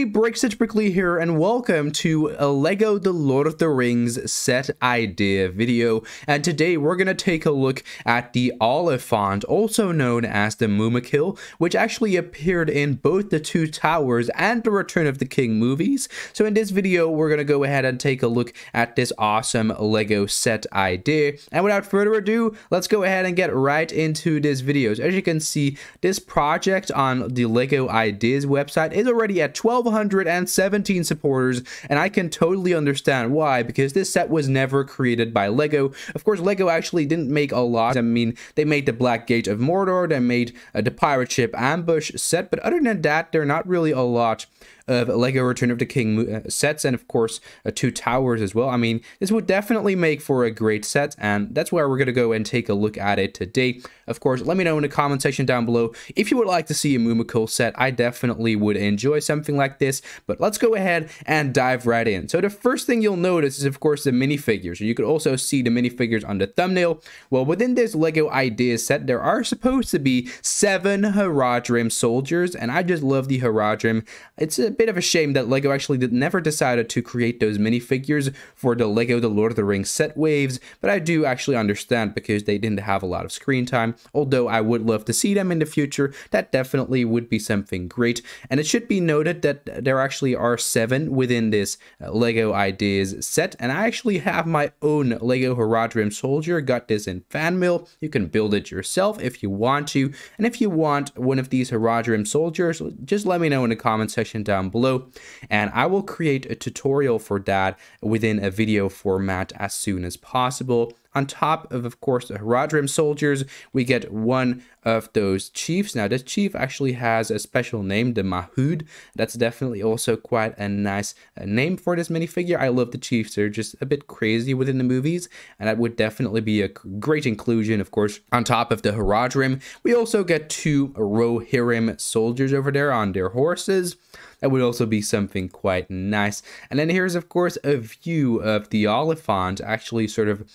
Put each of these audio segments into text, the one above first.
Hey, Breakstitch Brickley here, and welcome to a LEGO The Lord of the Rings set idea video. And today we're going to take a look at the Oliphaunt, also known as the Mumakil, which actually appeared in both the Two Towers and the Return of the King movies. So in this video, we're going to go ahead and take a look at this awesome LEGO set idea. And without further ado, let's go ahead and get right into this video. So as you can see, this project on the LEGO Ideas website is already at 1,217 supporters, and I can totally understand why, because this set was never created by LEGO. Of course, LEGO actually didn't make a lot. I mean, they made the Black Gate of Mordor, they made the Pirate Ship Ambush set, but other than that, there are not really a lot of LEGO Return of the King sets, and of course Two Towers as well. I mean, this would definitely make for a great set, and that's where we're going to go and take a look at it today. Of course, let me know in the comment section down below if you would like to see a Mumakil set. I definitely would enjoy something like this, but let's go ahead and dive right in. So the first thing you'll notice is, of course, the minifigures. You could also see the minifigures on the thumbnail. Well, within this LEGO Ideas set, there are supposed to be 7 Haradrim soldiers, and I just love the Haradrim. It's a bit of a shame that LEGO actually never decided to create those minifigures for the LEGO The Lord of the Rings set waves, but I do actually understand because they didn't have a lot of screen time. Although I would love to see them in the future, that definitely would be something great. And it should be noted that there actually are 7 within this LEGO Ideas set, and I actually have my own LEGO Haradrim soldier. Got this in fan mail. You can build it yourself if you want to, and if you want one of these Haradrim soldiers, just let me know in the comment section down below, and I will create a tutorial for that within a video format as soon as possible. On top of course, the Haradrim soldiers, we get one of those chiefs. Now, this chief actually has a special name, the Mahud. That's definitely also quite a nice name for this minifigure. I love the chiefs. They're just a bit crazy within the movies, and that would definitely be a great inclusion, of course. On top of the Haradrim, we also get 2 Rohirrim soldiers over there on their horses. That would also be something quite nice. And then here's, of course, a view of the Oliphaunt actually sort of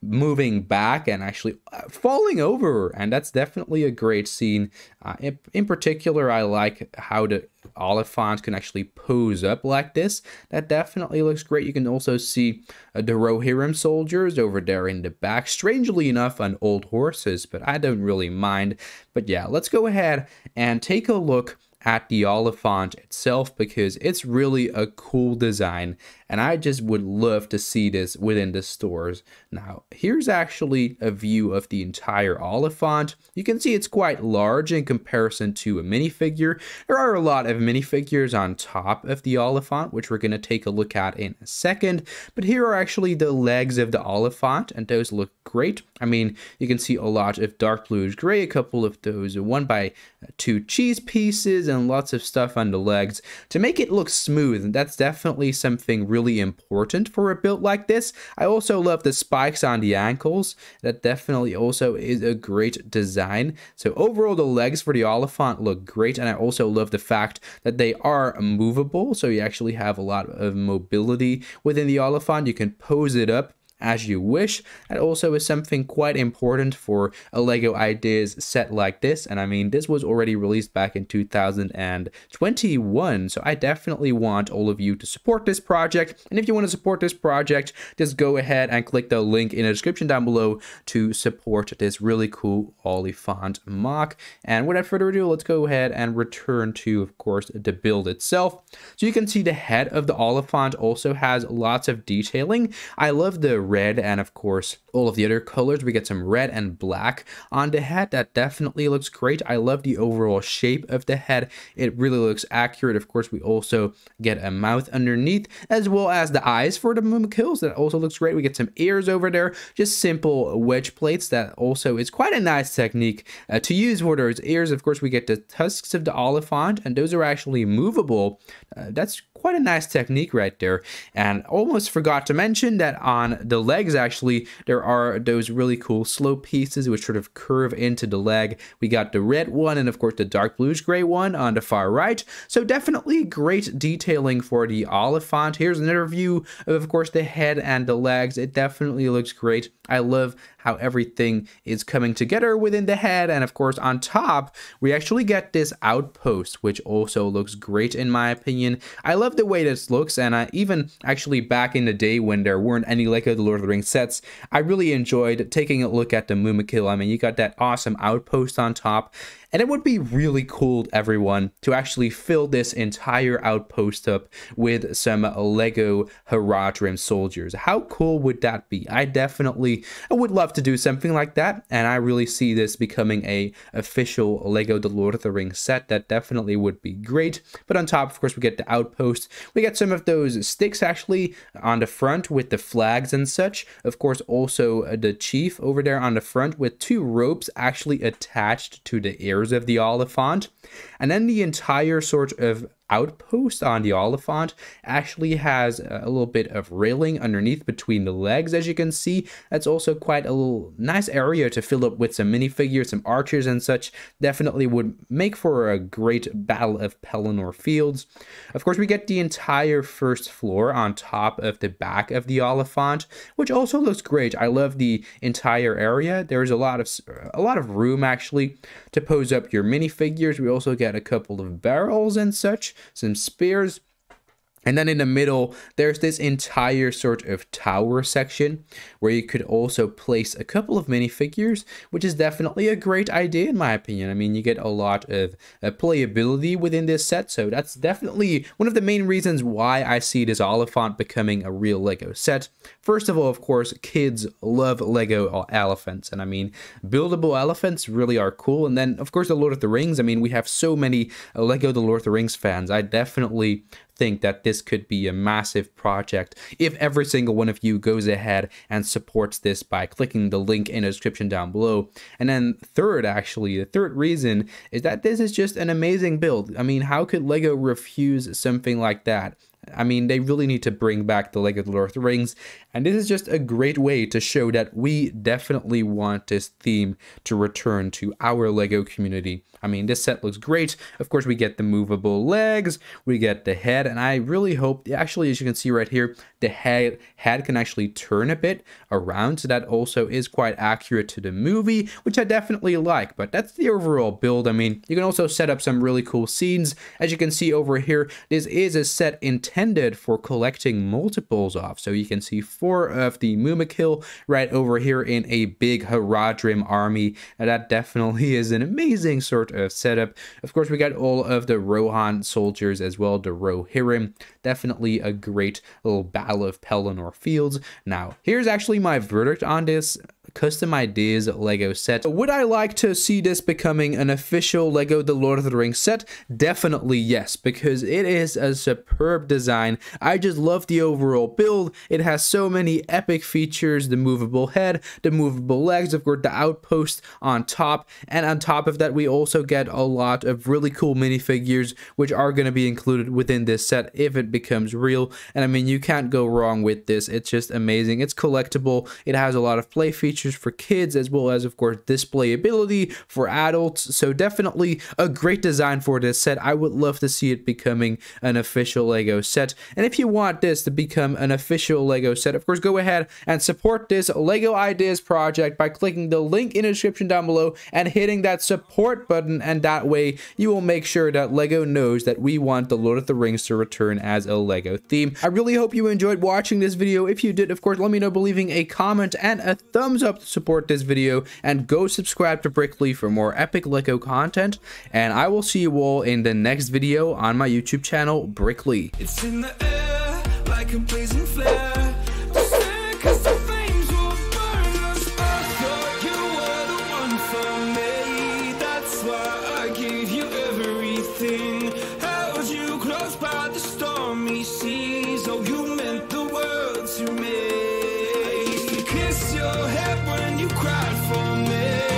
moving back and actually falling over. And that's definitely a great scene. In particular, I like how the Oliphaunt can actually pose up like this. That definitely looks great. You can also see the Rohirrim soldiers over there in the back. Strangely enough, on old horses, but I don't really mind. But yeah, let's go ahead and take a look at the Oliphaunt itself, because it's really a cool design, and I just would love to see this within the stores. Now, here's actually a view of the entire Oliphaunt. You can see it's quite large in comparison to a minifigure. There are a lot of minifigures on top of the Oliphaunt, which we're going to take a look at in a second, but here are actually the legs of the Oliphaunt, and those look great. I mean, you can see a lot of dark bluish gray, a couple of those 1x2 cheese pieces, and lots of stuff on the legs to make it look smooth, and that's definitely something really important for a build like this. I also love the spikes on the ankles. That definitely also is a great design. So overall, the legs for the Oliphaunt look great, and I also love the fact that they are movable, so you actually have a lot of mobility within the Oliphaunt. You can pose it up as you wish. That also is something quite important for a LEGO Ideas set like this, and I mean, this was already released back in 2021, so I definitely want all of you to support this project. And if you want to support this project, just go ahead and click the link in the description down below to support this really cool Oliphaunt MOC. And without further ado, let's go ahead and return to, of course, the build itself. So you can see the head of the Oliphaunt also has lots of detailing. I love the red, and of course all of the other colors. We get some red and black on the head. That definitely looks great. I love the overall shape of the head. It really looks accurate. Of course, we also get a mouth underneath, as well as the eyes for the Mumakils. That also looks great. We get some ears over there, just simple wedge plates. That also is quite a nice technique to use for those ears. Of course, we get the tusks of the Oliphaunt, and those are actually movable. That's quite a nice technique right there. And almost forgot to mention that on the the legs, actually, there are those really cool slope pieces which sort of curve into the leg. We got the red one and of course the dark bluish gray one on the far right. So definitely great detailing for the Oliphaunt. Here's another view of course the head and the legs. It definitely looks great. I love how everything is coming together within the head, and of course on top we actually get this outpost, which also looks great in my opinion. I love the way this looks, and I even actually back in the day when there weren't any LEGO The Lord of the Rings sets, I really enjoyed taking a look at the Mumakil. I mean, you got that awesome outpost on top, and it would be really cool, everyone, to actually fill this entire outpost up with some LEGO Haradrim soldiers. How cool would that be? I would love to do something like that, and I really see this becoming a official LEGO The Lord of the Rings set. That definitely would be great. But on top, of course, we get the outpost. We get some of those sticks actually on the front with the flags and such. Of course, also the chief over there on the front with two ropes actually attached to the ears of the Oliphaunt. And then the entire sort of outpost on the Oliphaunt actually has a little bit of railing underneath between the legs, as you can see. That's also quite a little nice area to fill up with some minifigures, some archers and such. Definitely would make for a great Battle of Pelennor Fields. Of course, we get the entire first floor on top of the back of the Oliphaunt, which also looks great. I love the entire area. There's a lot of room actually to pose up your minifigures. We also get a couple of barrels and such, some spears. And then in the middle, there's this entire sort of tower section where you could also place a couple of minifigures, which is definitely a great idea in my opinion. I mean, you get a lot of playability within this set, so that's definitely one of the main reasons why I see this Oliphaunt becoming a real LEGO set. First of all, of course, kids love LEGO elephants, and I mean, buildable elephants really are cool. And then, of course, the Lord of the Rings. I mean, we have so many LEGO The Lord of the Rings fans. I definitely think that this could be a massive project if every single one of you goes ahead and supports this by clicking the link in the description down below. And then the third reason is that this is just an amazing build. I mean, how could LEGO refuse something like that? I mean, they really need to bring back the LEGO The Lord of the Rings, and this is just a great way to show that we definitely want this theme to return to our LEGO community. I mean, this set looks great. Of course, we get the movable legs, we get the head, and I really hope, actually, as you can see right here, the head can actually turn a bit around, so that also is quite accurate to the movie, which I definitely like. But that's the overall build. I mean, you can also set up some really cool scenes. As you can see over here, this is a set intended for collecting multiples of. So you can see 4 of the Mumakil right over here in a big Haradrim army. Now that definitely is an amazing sort of setup. Of course, we got all of the Rohan soldiers as well, the Rohirrim. Definitely a great little Battle of Pelennor Fields. Now, here's actually my verdict on this custom ideas LEGO set. Would I like to see this becoming an official LEGO The Lord of the Rings set? Definitely yes, because it is a superb design. I just love the overall build. It has so many epic features: the movable head, the movable legs, of course the outpost on top, and on top of that we also get a lot of really cool minifigures which are going to be included within this set if it becomes real. And I mean, you can't go wrong with this. It's just amazing. It's collectible. It has a lot of play features for kids, as well as, of course, displayability for adults. So definitely a great design for this set. I would love to see it becoming an official LEGO set. And if you want this to become an official LEGO set, of course, go ahead and support this LEGO Ideas project by clicking the link in the description down below and hitting that support button. And that way you will make sure that LEGO knows that we want the Lord of the Rings to return as a LEGO theme. I really hope you enjoyed watching this video. If you did, of course, let me know by leaving a comment and a thumbs up to support this video, and go subscribe to Brickley for more epic LEGO content, and I will see you all in the next video on my YouTube channel, Brickley. It's in the air like a blazing flare. Held you close by the stormy seas. Oh, you meant the world to me.